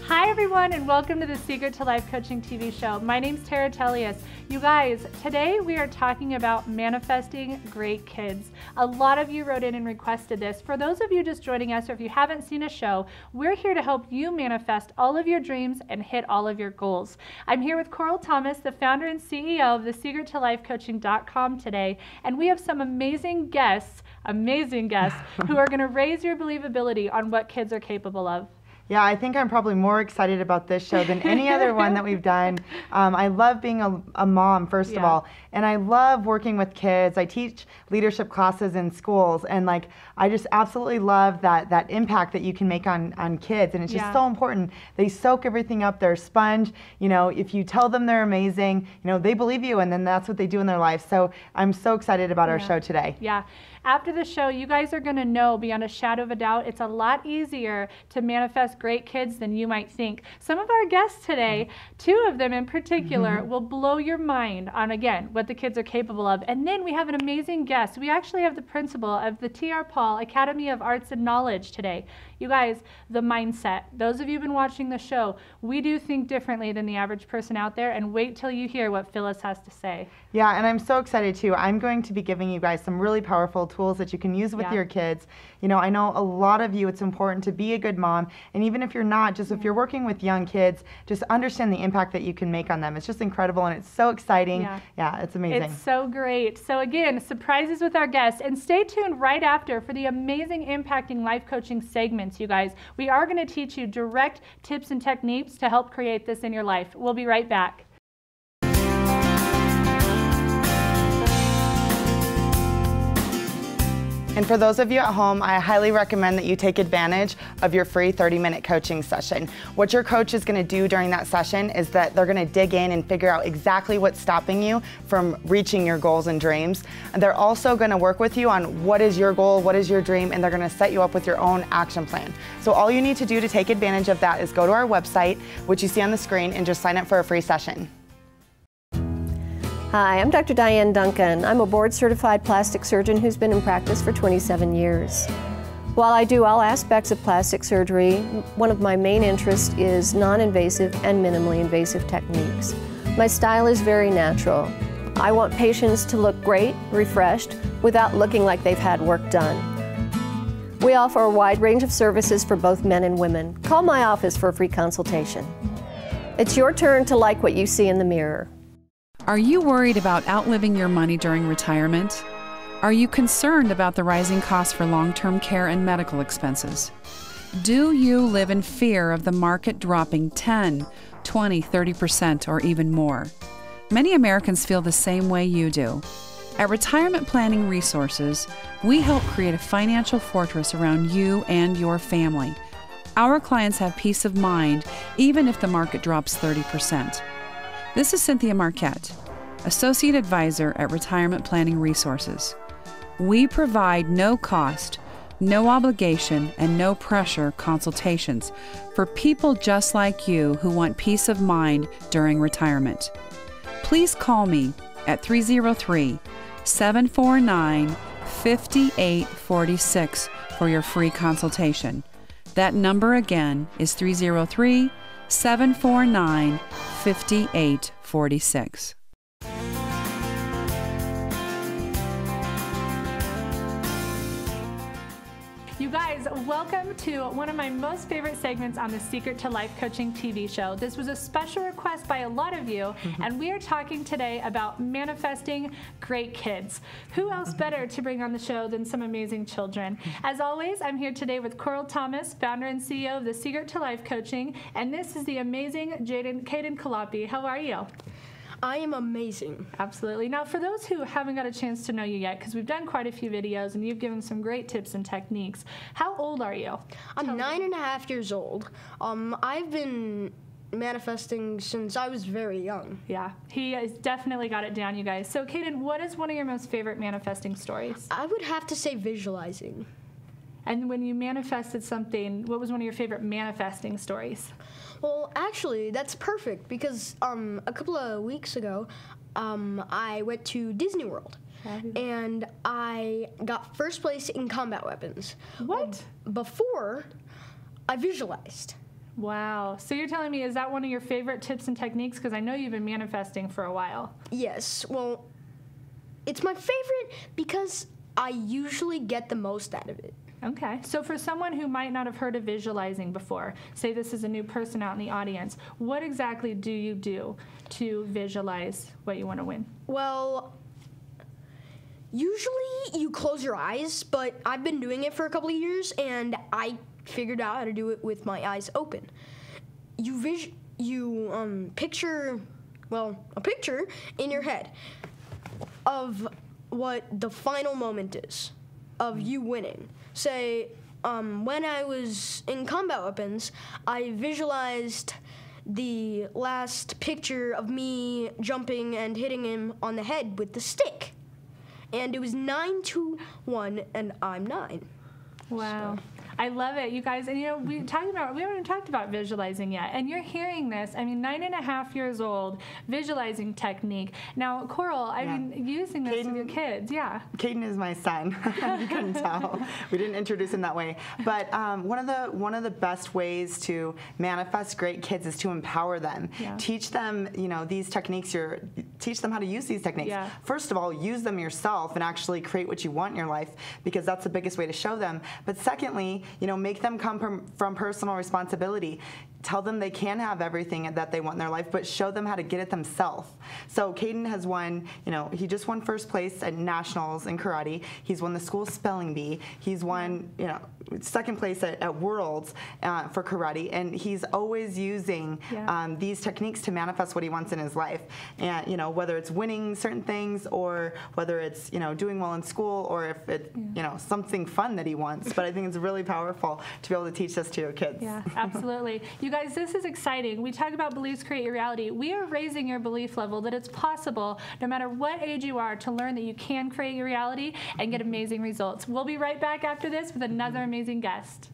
Hi everyone, and welcome to the Secret to Life Coaching TV show. My name's Tara Tellius. You guys, today we are talking about manifesting great kids. A lot of you wrote in and requested this. For those of you just joining us, or if you haven't seen a show, we're here to help you manifest all of your dreams and hit all of your goals. I'm here with Coral Thomas, the founder and CEO of the secrettolifecoaching.com today, and we have some amazing guests who are going to raise your believability on what kids are capable of. Yeah, I think I'm probably more excited about this show than any other one that we've done. I love being a mom, first of all, and I love working with kids. I teach leadership classes in schools, and I just absolutely love that impact that you can make on kids, and it's just so important. They soak everything up. They're a sponge. You know, if you tell them they're amazing, you know, they believe you, and then that's what they do in their life. So I'm so excited about our show today. Yeah. After the show, you guys are going to know beyond a shadow of a doubt, it's a lot easier to manifest great kids than you might think. Some of our guests today, two of them in particular, will blow your mind on, again, what the kids are capable of. And then we have an amazing guest. We actually have the principal of the T.R. Paul Academy of Arts and Knowledge today. You guys, the mindset. Those of you who've been watching the show, we do think differently than the average person out there, and wait till you hear what Phyllis has to say. Yeah, and I'm so excited too. I'm going to be giving you guys some really powerful tools that you can use with your kids. You know, I know a lot of you, it's important to be a good mom, and even if you're not, just if you're working with young kids, just understand the impact that you can make on them. It's just incredible, and it's so exciting. Yeah, it's amazing. It's so great. So again, surprises with our guests, and stay tuned right after for the amazing Impacting Life Coaching segments, you guys. We are going to teach you direct tips and techniques to help create this in your life. We'll be right back. And for those of you at home, I highly recommend that you take advantage of your free 30-minute coaching session. What your coach is going to do during that session is that they're going to dig in and figure out exactly what's stopping you from reaching your goals and dreams. And they're also going to work with you on what is your goal, what is your dream, and they're going to set you up with your own action plan. So all you need to do to take advantage of that is go to our website, which you see on the screen, and just sign up for a free session. Hi, I'm Dr. Diane Duncan. I'm a board-certified plastic surgeon who's been in practice for 27 years. While I do all aspects of plastic surgery, one of my main interests is non-invasive and minimally invasive techniques. My style is very natural. I want patients to look great, refreshed, without looking like they've had work done. We offer a wide range of services for both men and women. Call my office for a free consultation. It's your turn to like what you see in the mirror. Are you worried about outliving your money during retirement? Are you concerned about the rising costs for long-term care and medical expenses? Do you live in fear of the market dropping 10, 20, 30% or even more? Many Americans feel the same way you do. At Retirement Planning Resources, we help create a financial fortress around you and your family. Our clients have peace of mind even if the market drops 30%. This is Cynthia Marquette, Associate Advisor at Retirement Planning Resources. We provide no cost, no obligation, and no pressure consultations for people just like you who want peace of mind during retirement. Please call me at 303-749-5846 for your free consultation. That number again is 303-749-5846. You guys, welcome to one of my most favorite segments on the Secret to Life Coaching TV show. This was a special request by a lot of you, and we are talking today about manifesting great kids. Who else better to bring on the show than some amazing children? As always, I'm here today with Coral Thomas, founder and CEO of the Secret to Life Coaching, and this is the amazing Kaden Kloppe. How are you? I am amazing. Absolutely. Now, for those who haven't got a chance to know you yet, because we've done quite a few videos and you've given some great tips and techniques, how old are you? I'm 9.5 years old. I've been manifesting since I was very young. Yeah, he has definitely got it down, you guys. So, Kaden, what is one of your most favorite manifesting stories? I would have to say visualizing. And when you manifested something, what was one of your favorite manifesting stories? Well, actually, that's perfect because a couple of weeks ago, I went to Disney World. And I got first place in combat weapons. What? Before, I visualized. Wow. So you're telling me, is that one of your favorite tips and techniques? Because I know you've been manifesting for a while. Yes. Well, it's my favorite because I usually get the most out of it. Okay. So for someone who might not have heard of visualizing before, say this is a new person out in the audience, what exactly do you do to visualize what you want to win? Well, usually you close your eyes, but I've been doing it for a couple of years, and I figured out how to do it with my eyes open. You picture, well, a picture in your head of what the final moment is of you winning. Say, when I was in combat weapons, I visualized the last picture of me jumping and hitting him on the head with the stick. And it was 9-1, and I'm 9. Wow. So. I love it, you guys. And you know, we haven't even talked about visualizing yet. And you're hearing this. I mean, 9.5 years old, visualizing technique. Now, Coral, I've been using this with your kids. Yeah. Kaden is my son. You couldn't tell. We didn't introduce him that way. But one of the best ways to manifest great kids is to empower them. Yeah. Teach them, you know, these techniques. Teach them how to use these techniques. Yeah. First of all, use them yourself and actually create what you want in your life, because that's the biggest way to show them. But secondly, you know, make them come from personal responsibility. Tell them they can have everything that they want in their life, but show them how to get it themselves. So Kaden has won, you know, he just won first place at nationals in karate. He's won the school spelling bee. He's won, you know, second place at Worlds for karate, and he's always using these techniques to manifest what he wants in his life. And you know, whether it's winning certain things, or whether it's, you know, doing well in school, or if it's you know, something fun that he wants. But I think it's really powerful to be able to teach this to your kids. Yeah, absolutely. You guys, this is exciting. We talk about beliefs create your reality. We are raising your belief level that it's possible, no matter what age you are, to learn that you can create your reality and get amazing results. We'll be right back after this with another amazing guest.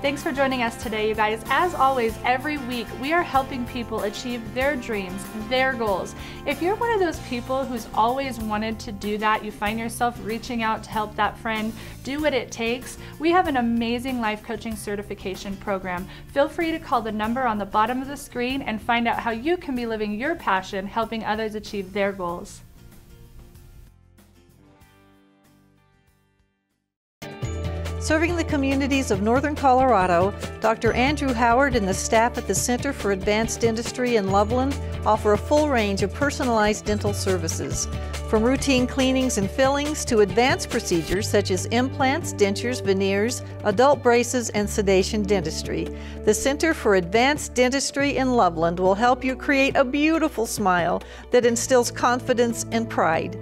Thanks for joining us today, you guys. As always, every week we are helping people achieve their dreams, their goals. If you're one of those people who's always wanted to do that, you find yourself reaching out to help that friend do what it takes, we have an amazing life coaching certification program. Feel free to call the number on the bottom of the screen and find out how you can be living your passion, helping others achieve their goals. Serving the communities of northern Colorado, Dr. Andrew Howard and the staff at the Center for Advanced Dentistry in Loveland offer a full range of personalized dental services. From routine cleanings and fillings to advanced procedures such as implants, dentures, veneers, adult braces, and sedation dentistry, the Center for Advanced Dentistry in Loveland will help you create a beautiful smile that instills confidence and pride.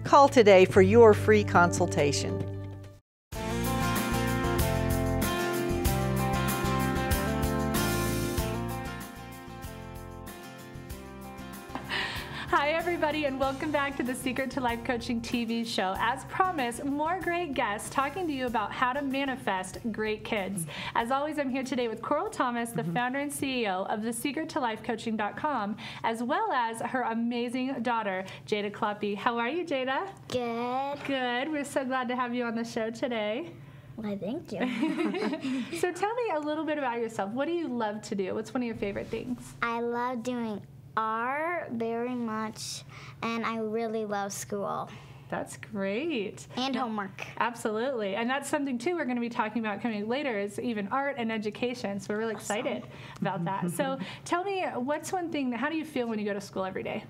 Call today for your free consultation. Hi everybody, and welcome back to the Secret to Life Coaching TV show. As promised, more great guests talking to you about how to manifest great kids. As always, I'm here today with Coral Thomas, the founder and CEO of thesecrettolifecoaching.com, as well as her amazing daughter, Jada Kloppe. How are you, Jada? Good. Good. We're so glad to have you on the show today. Well, thank you. So tell me a little bit about yourself. What do you love to do? What's one of your favorite things? I love doing art very much, and I really love school. That's great. And homework. Absolutely. And that's something, too, we're going to be talking about coming later, is even art and education. So we're really excited about that. So tell me, what's one thing, how do you feel when you go to school every day?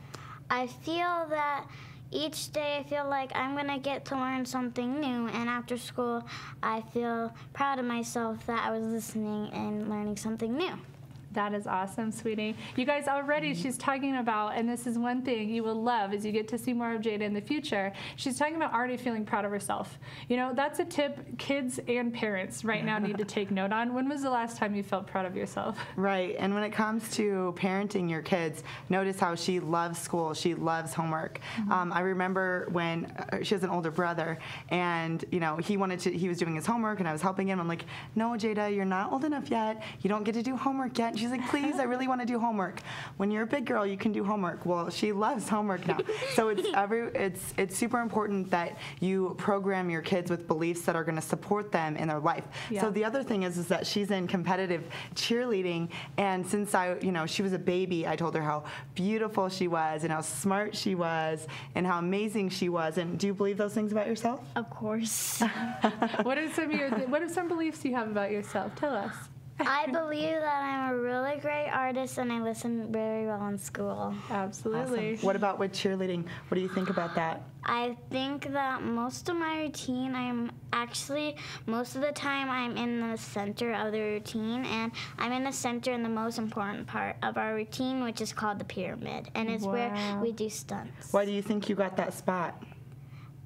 I feel that each day I feel like I'm going to get to learn something new. And after school, I feel proud of myself that I was listening and learning something new. That is awesome, sweetie. You guys, already she's talking about, and this is one thing you will love as you get to see more of Jada in the future, she's talking about already feeling proud of herself. You know, that's a tip kids and parents right now need to take note on. When was the last time you felt proud of yourself? Right, and when it comes to parenting your kids, notice how she loves school, she loves homework. I remember when she has an older brother, and you know, he was doing his homework and I was helping him. I'm like, no, Jada, you're not old enough yet. You don't get to do homework yet. And she's She's like, please, I really want to do homework. When you're a big girl, you can do homework. Well, she loves homework now. So it's super important that you program your kids with beliefs that are going to support them in their life. Yeah. So the other thing is that she's in competitive cheerleading, and since she was a baby, I told her how beautiful she was and how smart she was and how amazing she was. And do you believe those things about yourself? Of course. What are some beliefs you have about yourself? Tell us. I believe that I'm a really great artist and I listen very well in school. Absolutely. Awesome. What about with cheerleading? What do you think about that? I think that most of my routine, most of the time I'm in the center of the routine, and I'm in the center in the most important part of our routine, which is called the pyramid, and it's where we do stunts. Why do you think you got that spot?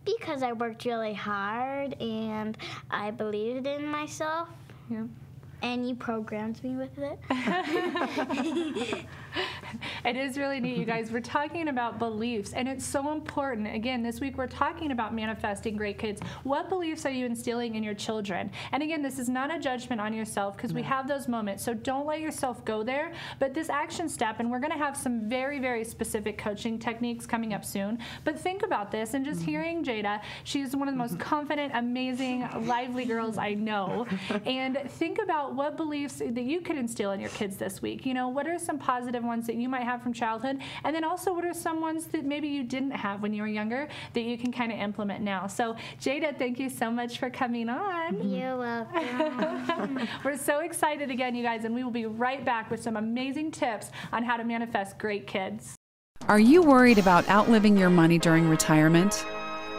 Because I worked really hard and I believed in myself. Yeah. And you programmed me with it. It is really neat, you guys. We're talking about beliefs, and it's so important. Again, this week we're talking about manifesting great kids. What beliefs are you instilling in your children? And again, this is not a judgment on yourself, because we have those moments, so don't let yourself go there. But this action step, and we're going to have some very, very specific coaching techniques coming up soon. But think about this, and just hearing Jada, she's one of the most confident, amazing, lively girls I know. And think about what beliefs that you could instill in your kids this week. You know, what are some positive ones that you might have from childhood? And then also, what are some ones that maybe you didn't have when you were younger that you can kind of implement now? So, Jada, thank you so much for coming on. You're welcome. We're so excited again, you guys, and we will be right back with some amazing tips on how to manifest great kids. Are you worried about outliving your money during retirement?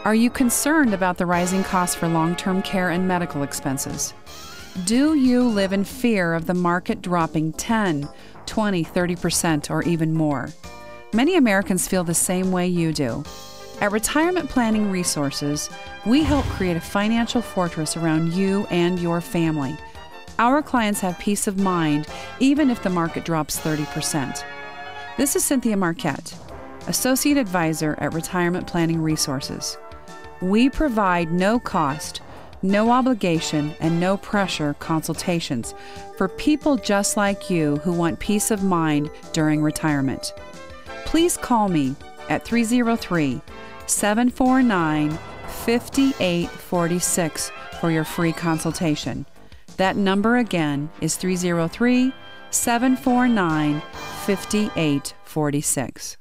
Are you concerned about the rising costs for long-term care and medical expenses? Do you live in fear of the market dropping 10, 20, 30%, or even more? Many Americans feel the same way you do. At Retirement Planning Resources, we help create a financial fortress around you and your family. Our clients have peace of mind even if the market drops 30%. This is Cynthia Marquette, Associate Advisor at Retirement Planning Resources. We provide no cost, no obligation, and no pressure consultations for people just like you who want peace of mind during retirement. Please call me at 303-749-5846 for your free consultation. That number again is 303-749-5846.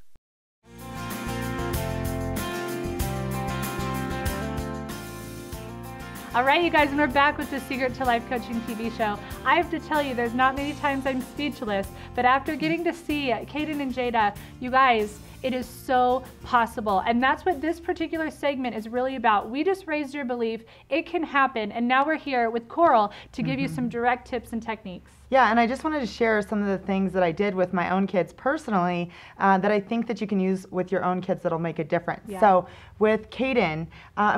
All right, you guys, and we're back with the Secret to Life Coaching TV show. I have to tell you, there's not many times I'm speechless, but after getting to see Kaden and Jada, you guys, it is so possible. And that's what this particular segment is really about. We just raised your belief. It can happen. And now we're here with Coral to give you some direct tips and techniques. Yeah, and I just wanted to share some of the things that I did with my own kids personally that I think that you can use with your own kids that'll make a difference. Yeah. So with Kaden,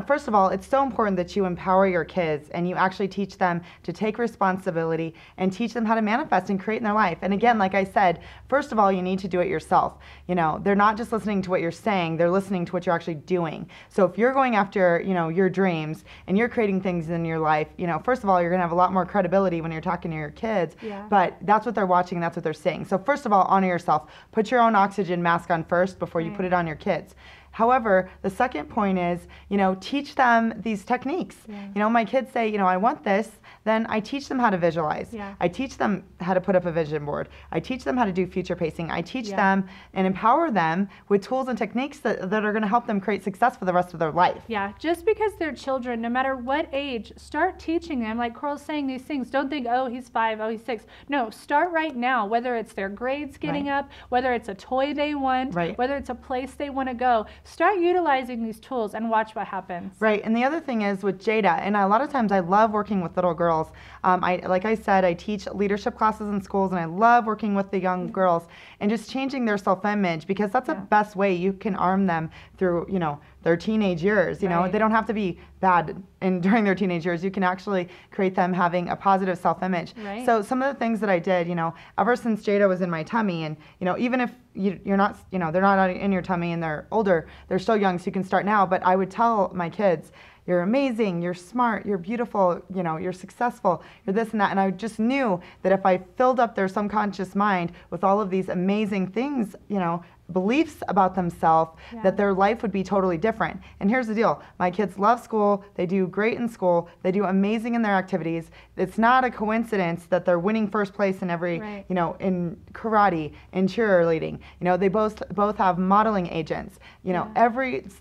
first of all, it's so important that you empower your kids and you actually teach them to take responsibility and teach them how to manifest and create in their life. And again, like I said, first of all, you need to do it yourself. You know, they're not just listening to what you're saying, they're listening to what you're actually doing. So if you're going after, you know, your dreams and you're creating things in your life, you know, first of all, you're gonna have a lot more credibility when you're talking to your kids. Yeah. But that's what they're watching, that's what they're seeing. So first of all, honor yourself. Put your own oxygen mask on first before you put it on your kids. However, the second point is, you know, teach them these techniques. Yeah. You know, my kids say, you know, I want this, then I teach them how to visualize. Yeah. I teach them how to put up a vision board. I teach them how to do future pacing. I teach Yeah. them and empower them with tools and techniques that are going to help them create success for the rest of their life. Yeah, just because they're children, no matter what age, start teaching them. Like Coral's saying these things. Don't think, oh, he's 5, oh, he's 6. No, start right now, whether it's their grades getting up, whether it's a toy they want, whether it's a place they want to go. Start utilizing these tools and watch what happens. Right, and the other thing is with Jada, and a lot of times I love working with little girls. Like I said, I teach leadership classes in schools, and I love working with the young girls and just changing their self-image, because that's the best way you can arm them through, you know, their teenage years. You know, they don't have to be bad during their teenage years. You can actually create them having a positive self-image. Right. So some of the things that I did, you know, ever since Jada was in my tummy, and you know, even if you're not, you know, they're not in your tummy and they're older, they're still young, so you can start now. But I would tell my kids, you're amazing, you're smart, you're beautiful, you know, you're successful, you're this and that. And I just knew that if I filled up their subconscious mind with all of these amazing things, you know, beliefs about themselves, that their life would be totally different. And here's the deal. My kids love school. They do great in school. They do amazing in their activities. It's not a coincidence that they're winning first place in every, you know, in karate, in cheerleading. You know, they both have modeling agents. You know,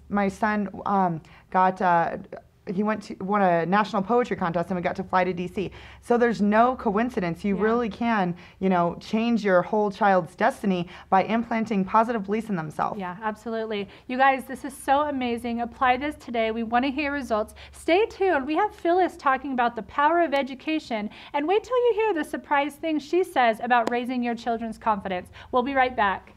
my son he won a national poetry contest and we got to fly to DC. So there's no coincidence. You really can, you know, change your whole child's destiny by implanting positive beliefs in themselves. Yeah, absolutely. You guys, this is so amazing. Apply this today. We want to hear results. Stay tuned. We have Phyllis talking about the power of education, and wait till you hear the surprise things she says about raising your children's confidence. We'll be right back.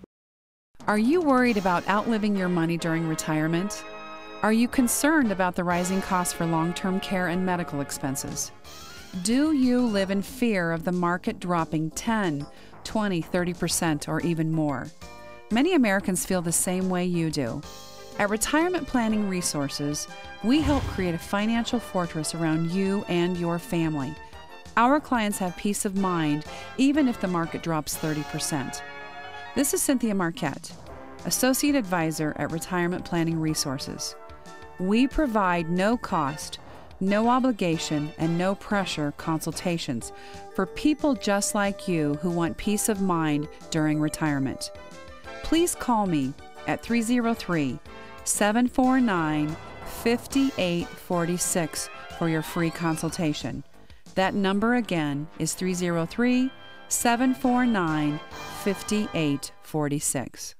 Are you worried about outliving your money during retirement? Are you concerned about the rising costs for long-term care and medical expenses? Do you live in fear of the market dropping 10, 20, 30% or even more? Many Americans feel the same way you do. At Retirement Planning Resources, we help create a financial fortress around you and your family. Our clients have peace of mind even if the market drops 30%. This is Cynthia Marquette, Associate Advisor at Retirement Planning Resources. We provide no cost, no obligation, and no pressure consultations for people just like you who want peace of mind during retirement. Please call me at 303-749-5846 for your free consultation. That number again is 303-749-5846.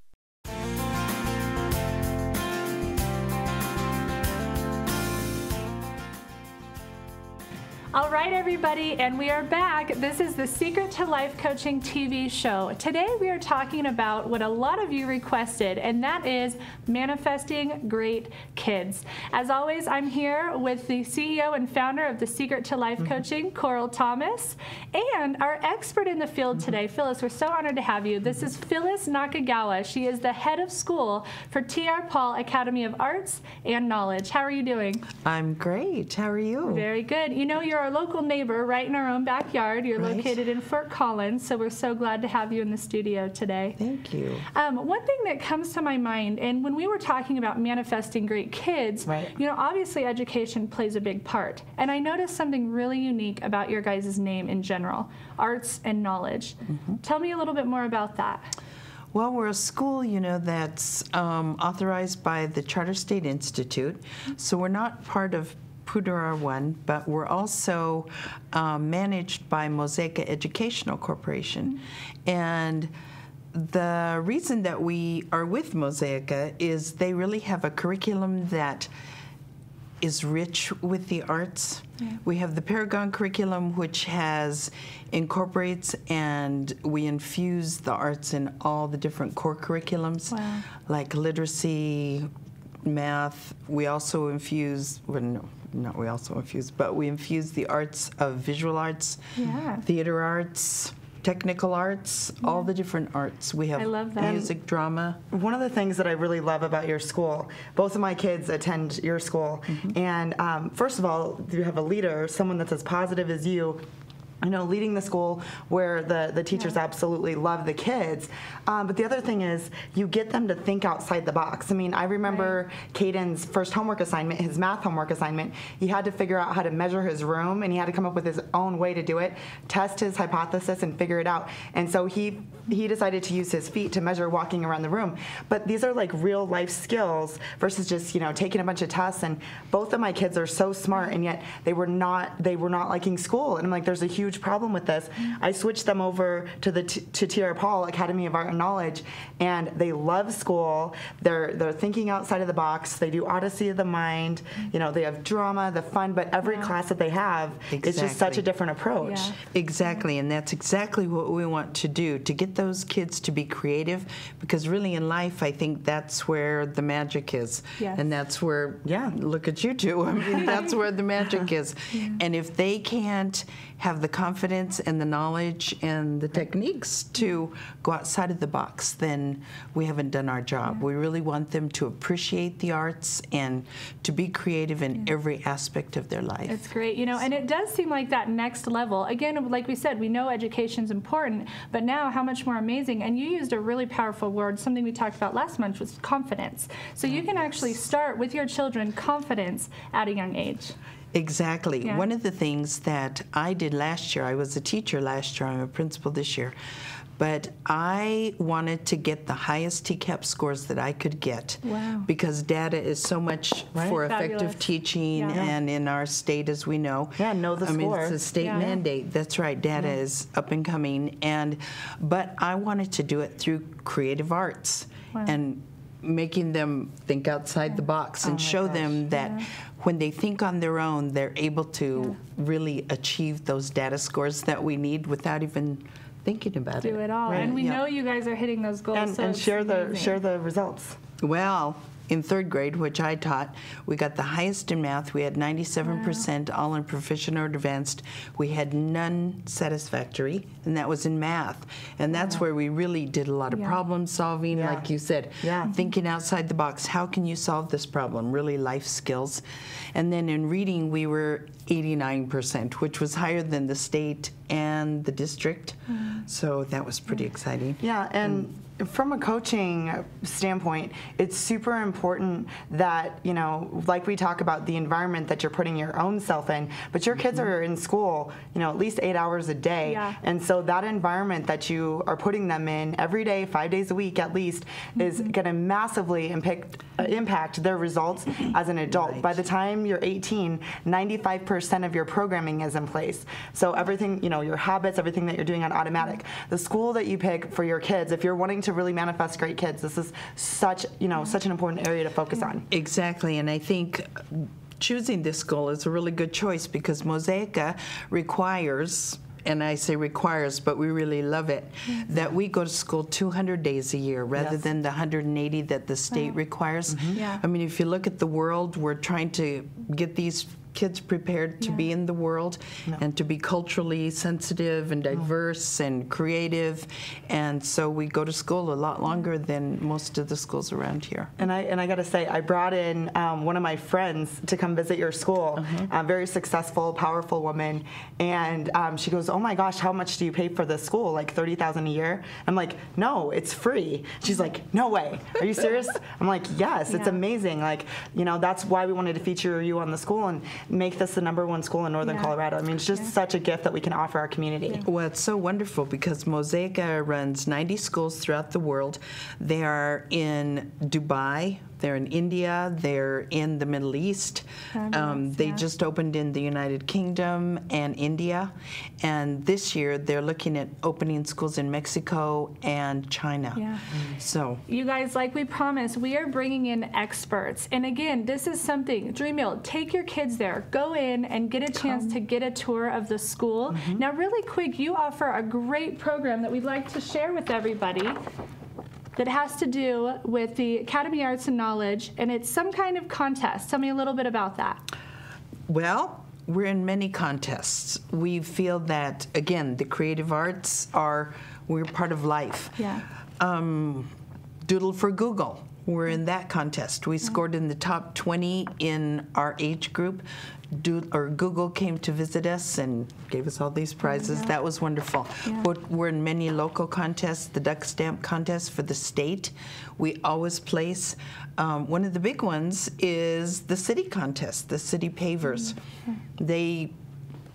All right, everybody, and we are back. This is the Secret to Life Coaching TV show. Today we are talking about what a lot of you requested, and that is manifesting great kids. As always, I'm here with the CEO and founder of the Secret to Life Coaching, Coral Thomas, and our expert in the field today, Phyllis. We're so honored to have you. This is Phillis Nokagawa. She is the head of school for T.R. Paul Academy of Arts and Knowledge. How are you doing? I'm great. How are you? Very good. You know, you're our local neighbor right in our own backyard. You're located in Fort Collins, so we're so glad to have you in the studio today. Thank you. One thing that comes to my mind, and when we were talking about manifesting great kids, you know, obviously education plays a big part. And I noticed something really unique about your guys' name in general, Arts and Knowledge. Tell me a little bit more about that. Well, we're a school, you know, that's authorized by the Charter State Institute, so we're not part of Pudora One, but we're also managed by Mosaica Educational Corporation. And the reason that we are with Mosaica is they really have a curriculum that is rich with the arts. We have the Paragon curriculum, which incorporates and we infuse the arts in all the different core curriculums, like literacy, math. We also infuse, but we infuse the arts of visual arts, theater arts, technical arts, all the different arts. We have music, drama. One of the things that I really love about your school, both of my kids attend your school, and first of all, you have a leader, someone that's as positive as you, leading the school where the teachers absolutely love the kids. But the other thing is you get them to think outside the box. I mean, I remember Kaden's first homework assignment, his math homework assignment. He had to figure out how to measure his room, and he had to come up with his own way to do it, test his hypothesis, and figure it out. And so he decided to use his feet to measure walking around the room. But these are like real life skills versus just, taking a bunch of tests. And both of my kids are so smart, and yet they were not liking school. And I'm like, there's a huge problem with this. I switched them over to T.R. Paul Academy of Art and Knowledge, and they love school. They're thinking outside of the box. They do Odyssey of the Mind. They have drama, the fun, but every class that they have is just such a different approach. Exactly, and that's exactly what we want to do, to get those kids to be creative, because really in life, I think that's where the magic is. And that's where, look at you two. I mean, that's where the magic is. And if they can't have the confidence and the knowledge and the techniques to go outside of the box, then we haven't done our job. We really want them to appreciate the arts and to be creative in every aspect of their life. It's great, you know, and it does seem like that next level. Again, like we said, we know education's important, but now how much more amazing. And you used a really powerful word, something we talked about last month, was confidence. So you can actually start with your children confidence at a young age. Exactly. One of the things that I did last year, I was a teacher last year, I'm a principal this year, but I wanted to get the highest TCAP scores that I could get. Wow. Because data is so much for effective teaching, and in our state, as we know. Know the score. I mean, it's a state mandate. That's right. Data is up and coming. But I wanted to do it through creative arts and making them think outside the box and show them that when they think on their own, they're able to really achieve those data scores that we need without even thinking about it. Do it all. And we know you guys are hitting those goals. And share the results. Well, in third grade, which I taught, we got the highest in math. We had 97% all in proficient or advanced. We had none satisfactory, and that was in math. And that's where we really did a lot of problem solving, like you said, thinking outside the box. How can you solve this problem? Really life skills. And then in reading, we were 89%, which was higher than the state and the district. So that was pretty exciting. Yeah, and from a coaching standpoint, it's super important that, you know, like we talk about the environment that you're putting your own self in, but your kids are in school, you know, at least 8 hours a day. And so that environment that you are putting them in every day, 5 days a week at least, is going to massively impact their results as an adult. By the time you're 18, 95% of your programming is in place. So everything, you know, your habits, everything that you're doing on automatic. The school that you pick for your kids, if you're wanting to really manifest great kids, this is such, you know, such an important area to focus on. Exactly, and I think choosing this school is a really good choice because Mosaica requires, and I say requires, but we really love it, that we go to school 200 days a year rather than the 180 that the state requires. I mean, if you look at the world, we're trying to get these kids prepared to be in the world and to be culturally sensitive and diverse and creative, and so we go to school a lot longer than most of the schools around here. And I got to say, I brought in one of my friends to come visit your school, a very successful, powerful woman, and she goes, "Oh my gosh, how much do you pay for this school? Like $30,000 a year?" I'm like, "No, it's free." She's like, "No way, are you serious?" I'm like, "Yes, it's amazing. Like, you know, that's why we wanted to feature you on the school and make this the #1 school in Northern Colorado." I mean, it's just such a gift that we can offer our community. Well, it's so wonderful because Mosaica runs 90 schools throughout the world. They are in Dubai, they're in India, they're in the Middle East. They just opened in the United Kingdom and India. And this year, they're looking at opening schools in Mexico and China. So, you guys, like we promised, we are bringing in experts. And again, this is something, Dream Meal, take your kids there. Go in and get a chance to get a tour of the school. Now, really quick, you offer a great program that we'd like to share with everybody that has to do with the Academy Arts and Knowledge, and it's some kind of contest. Tell me a little bit about that. Well, we're in many contests. We feel that, again, the creative arts we're part of life. Doodle for Google. We're in that contest. We scored in the top 20 in our age group. Google came to visit us and gave us all these prizes. That was wonderful. But we're in many local contests, the Duck Stamp contest for the state. We always place. One of the big ones is the city contest, the city pavers. They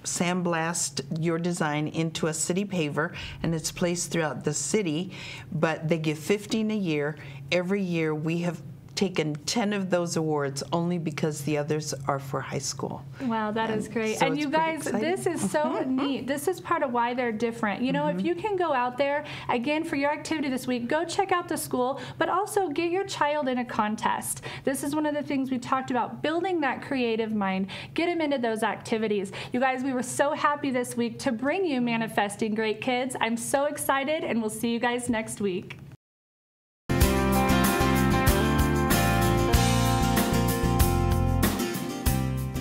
sandblast your design into a city paver, and it's placed throughout the city, but they give 15 a year. Every year we have taken 10 of those awards only because the others are for high school. Wow, that is great. So and you guys, exciting. this is so neat. This is part of why they're different. You know, if you can go out there, again, for your activity this week, go check out the school, but also get your child in a contest. This is one of the things we talked about, building that creative mind, get them into those activities. You guys, we were so happy this week to bring you Manifesting Great Kids. I'm so excited, and we'll see you guys next week.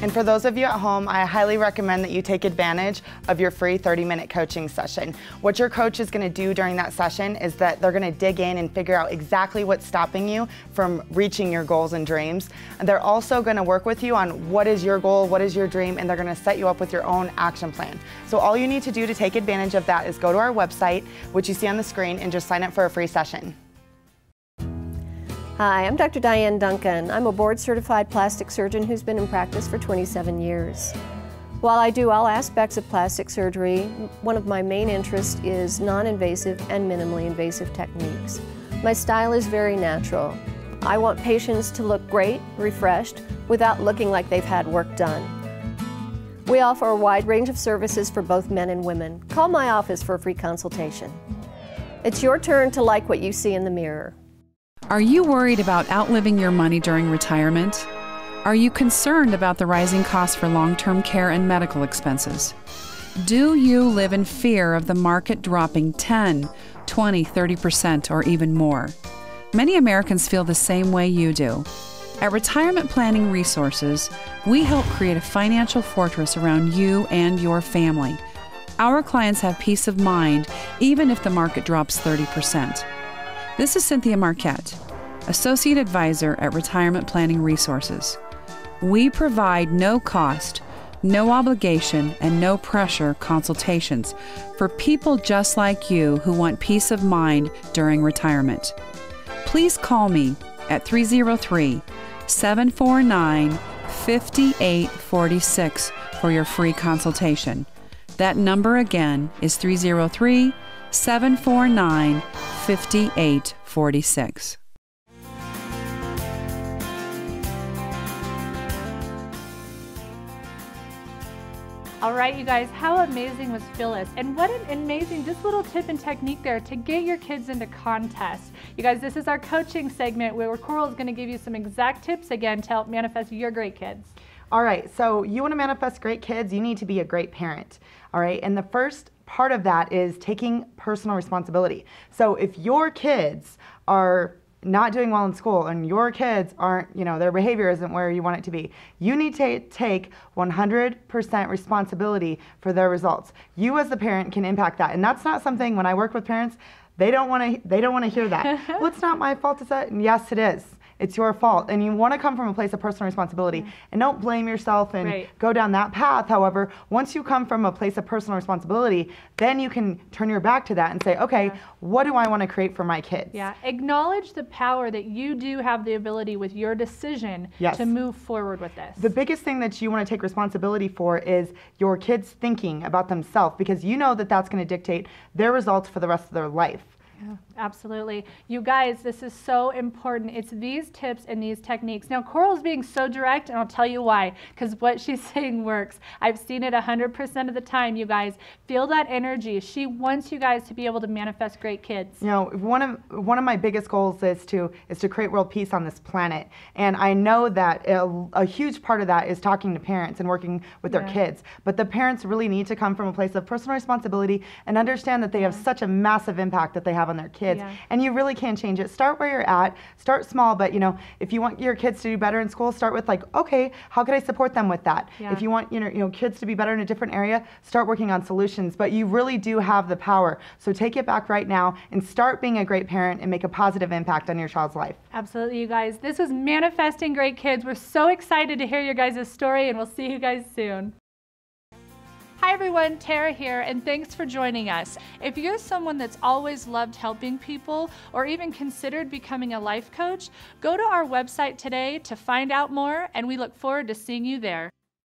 And for those of you at home, I highly recommend that you take advantage of your free 30-minute coaching session. What your coach is going to do during that session is that they're going to dig in and figure out exactly what's stopping you from reaching your goals and dreams. And they're also going to work with you on what is your goal, what is your dream, and they're going to set you up with your own action plan. So all you need to do to take advantage of that is go to our website, which you see on the screen, and just sign up for a free session. Hi, I'm Dr. Diane Duncan. I'm a board-certified plastic surgeon who's been in practice for 27 years. While I do all aspects of plastic surgery, one of my main interests is non-invasive and minimally invasive techniques. My style is very natural. I want patients to look great, refreshed, without looking like they've had work done. We offer a wide range of services for both men and women. Call my office for a free consultation. It's your turn to like what you see in the mirror. Are you worried about outliving your money during retirement? Are you concerned about the rising costs for long-term care and medical expenses? Do you live in fear of the market dropping 10, 20, 30% or even more? Many Americans feel the same way you do. At Retirement Planning Resources, we help create a financial fortress around you and your family. Our clients have peace of mind even if the market drops 30%. This is Cynthia Marquette, Associate Advisor at Retirement Planning Resources. We provide no cost, no obligation, and no pressure consultations for people just like you who want peace of mind during retirement. Please call me at 303-749-5846 for your free consultation. That number again is 303-749-5846. All right, you guys, how amazing was Phyllis? And what an amazing, just little tip and technique there to get your kids into contests. You guys, this is our coaching segment where Coral is going to give you some exact tips again to help manifest your great kids. All right, so you want to manifest great kids, you need to be a great parent. All right, and the first part of that is taking personal responsibility. So if your kids are not doing well in school and your kids aren't, their behavior isn't where you want it to be, you need to take 100% responsibility for their results. You as the parent can impact that. And that's not something, when I work with parents, they don't want to hear that. Well, it's not my fault, is that? And yes, it is. It's your fault. And you want to come from a place of personal responsibility. And don't blame yourself and go down that path. However, once you come from a place of personal responsibility, then you can turn your back to that and say, okay, what do I want to create for my kids? Yeah, acknowledge the power that you do have the ability with your decision to move forward with this. The biggest thing that you want to take responsibility for is your kids thinking about themselves, because you know that that's going to dictate their results for the rest of their life. Yeah, absolutely. You guys, this is so important. It's these tips and these techniques. Now, Coral's being so direct, and I'll tell you why, because what she's saying works. I've seen it 100% of the time, you guys. Feel that energy. She wants you guys to be able to manifest great kids. One of my biggest goals is to create world peace on this planet. And I know that a huge part of that is talking to parents and working with their kids. But the parents really need to come from a place of personal responsibility and understand that they have such a massive impact that they have on their kids. And you really can change it. Start where you're at. Start small, but if you want your kids to do better in school, start with okay, how can I support them with that? If you want kids to be better in a different area, start working on solutions. But you really do have the power. So take it back right now and start being a great parent and make a positive impact on your child's life. Absolutely, you guys. This was Manifesting Great Kids. We're so excited to hear your guys' story, and we'll see you guys soon. Hi everyone, Tara here, and thanks for joining us. If you're someone that's always loved helping people or even considered becoming a life coach, go to our website today to find out more, and we look forward to seeing you there.